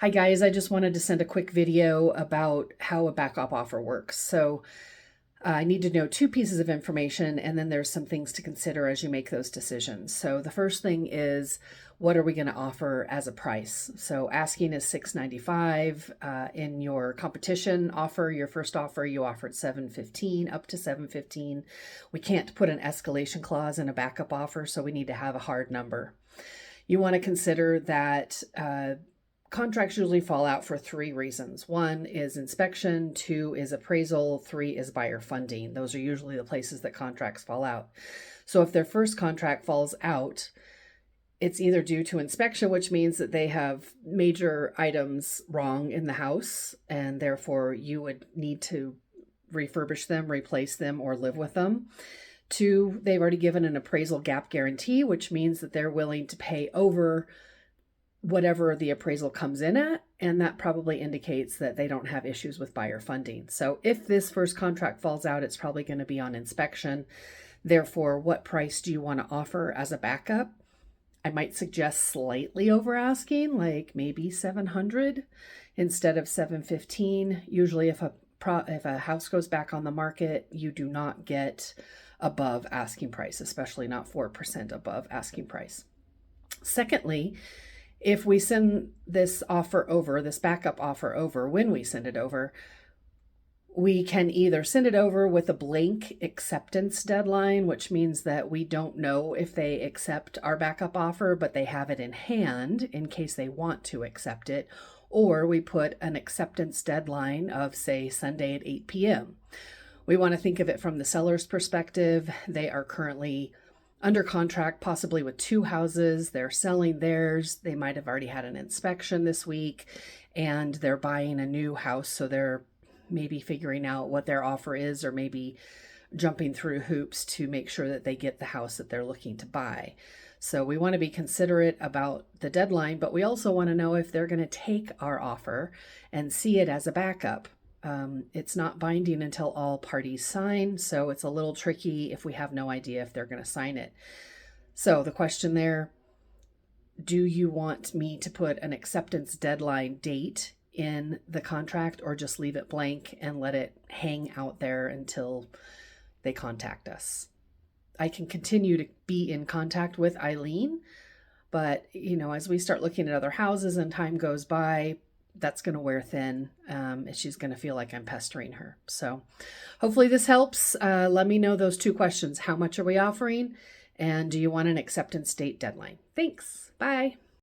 Hi guys, I just wanted to send a quick video about how a backup offer works. I need to know two pieces of information, and then there's some things to consider as you make those decisions. So the first thing is, what are we going to offer as a price? So asking is $6.95. In your competition offer, your first offer, you offered $7.15, up to $7.15. We can't put an escalation clause in a backup offer, so we need to have a hard number. You want to consider that contracts usually fall out for three reasons. One is inspection, two is appraisal, three is buyer funding. Those are usually the places that contracts fall out. So if their first contract falls out, it's either due to inspection, which means that they have major items wrong in the house, and therefore you would need to refurbish them, replace them, or live with them. Two, they've already given an appraisal gap guarantee, which means that they're willing to pay over whatever the appraisal comes in at, and that probably indicates that they don't have issues with buyer funding. So if this first contract falls out, it's probably going to be on inspection. Therefore, what price do you want to offer as a backup? I might suggest slightly over asking, like maybe 700 instead of 715. Usually if a house goes back on the market, you do not get above asking price, especially not 4% above asking price. Secondly, if we send this offer over, this backup offer over, when we send it over, we can either send it over with a blank acceptance deadline, which means that we don't know if they accept our backup offer, but they have it in hand in case they want to accept it. Or we put an acceptance deadline of, say, Sunday at 8 p.m. We want to think of it from the seller's perspective. They are currently under contract, possibly with two houses. They're selling theirs. They might have already had an inspection this week, and they're buying a new house. So they're maybe figuring out what their offer is, or maybe jumping through hoops to make sure that they get the house that they're looking to buy. So we want to be considerate about the deadline, but we also want to know if they're going to take our offer and see it as a backup. It's not binding until all parties sign, so it's a little tricky if we have no idea if they're going to sign it. So the question there, do you want me to put an acceptance deadline date in the contract, or just leave it blank and let it hang out there until they contact us? I can continue to be in contact with Eileen, but as we start looking at other houses and time goes by, that's going to wear thin, and she's going to feel like I'm pestering her. So hopefully this helps. Let me know those two questions. How much are we offering? And do you want an acceptance date deadline? Thanks. Bye.